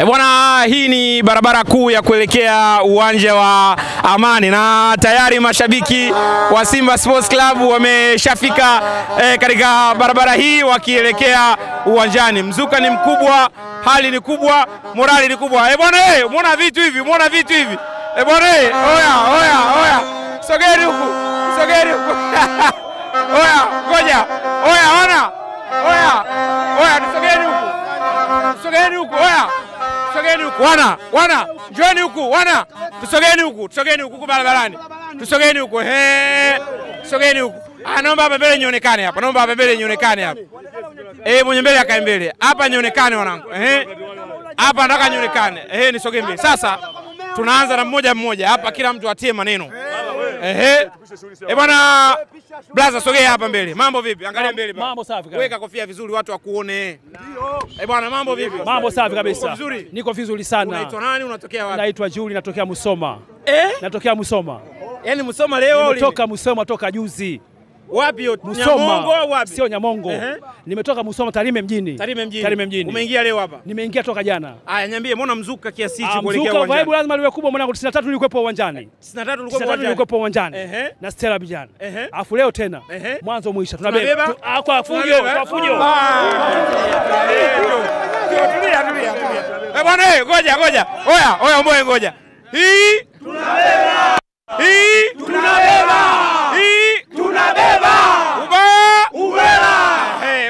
Bwana, hii ni barabara kuu ya kuelekea uwanja wa Amani na tayari mashabiki wa Simba Sports Club wameshafika katika barabara hii wakielekea uwanjani. Mzuka ni mkubwa, hali ni kubwa, morali ni kubwa. Bwana, muona vitu hivi, muona vitu hivi. Bwana, oya. Sogeni huku. Oya, ngoja. Oya, ona. Oya, nisogeni huku. Sogeni huku, oya. Sogeni huku, wana. Njooni huku, wana. Tusogeni huku barabarani. Tusogeni huku. Sogeni huku. Naomba hapa mbele nionekane hapa. Mwenye mbele akae mbele. Hapa nionekane wanangu. Hapa nataka nionekane. Nisogee mbele. Sasa tunaanza na mmoja. Hapa kila mtu atie maneno. Bwana Blaza, sogea hapa mbele. Mambo vipi? Angalia mbele bwana. Mambo safi kabisa. Weka kofia vizuri watu wakuone. Ndio. Bwana, mambo vipi? Mambo safi kabisa. Uko vizuri? Niko vizuri sana. Unaitwa nani? Unatokea wapi? Naitwa Juli, natokea Musoma. Natokea Musoma. Yaani Musoma leo? Nimetoka Musoma toka juzi. Wapi yote? Nyamongo au wapi? Sio Nyamongo. Nimetoka Musoma Tarime mjini. Tarime mjini. Umeingia leo hapa? Nimeingia toka jana. Haya, niambie, mbona mzuka kiasi hicho kuelekea uwanjani? Mzuka vibe lazima liwe kubwa mwanangu. 93 nilikuwepo uwanjani. 93 nilikuwepo uwanjani. Na Stella Bijana. Alafu leo tena mwanzo mwisho tunabeba. Kwa fujo. Tulia. Bwana, ngoja. Oya mboe ngoja. Hii tunabeba.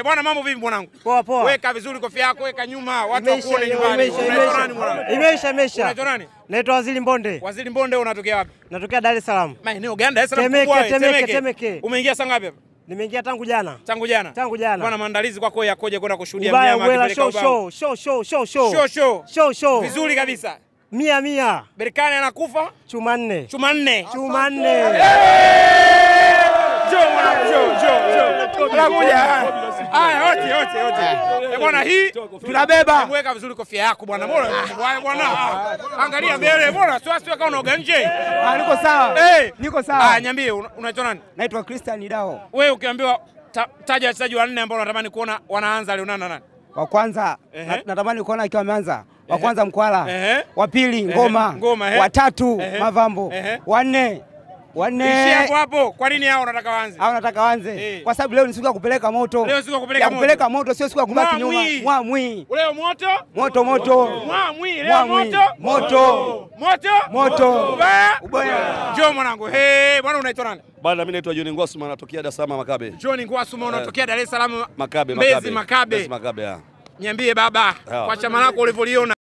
Bwana, mambo vipi mwanangu? Poa. Weka vizuri kofia yako, weka nyuma, watu wakuone nyumbani. Imesha. Unaitwa nani? Naitwa Waziri Mbonde. Waziri Mbonde, unatokea wapi? Natokea Dar es Salaam. Maeneo gani Dar es Salaam? Temeke. Umeingia saa ngapi hapa? Nimeingia tangu jana. Tangu jana. Bwana, maandalizi kwako yakoje kwenda kushuhudia mnyama akipeleka ubao? Show. Vizuri kabisa. 100. Berkane anakufa? Chuma 4. Haya, wote. Bwana, hii tunabeba. Mweka vizuri kofia yako bwana. Bwana. Angalia mbele bwana, sio kama unaoga nje. Niko sawa. Niambie, unaitwa nani? Naitwa Christian Dao. Wewe ukiambiwa taja wachezaji wanne ambao unatamani kuona wanaanza leo nani? Wa kwanza natamani kuona akiwa ameanza. Wa kwanza Mkwala. Wa pili Ngoma. Wa tatu Mavambo. Wa nne Ishia hapo. Kwa nini hao unataka waanze? Hao nataka waanze kwa sababu leo ni siku ya kupeleka moto. Leo siku ya kupeleka moto, sio siku ya kubaki nyuma. Mwamwi. Leo moto. Mwamwi. Leo moto. Ubaya. Njoo mwanangu. Bwana, unaitwa nani? Bwana, mimi naitwa John Ngwasuma, natokea Dar es Salaam Makabe. John Ngwasuma, unatokea Dar es Salaam Makabe. Makabe. Makabe. Niambie baba, kwa chama lako ulivyoliona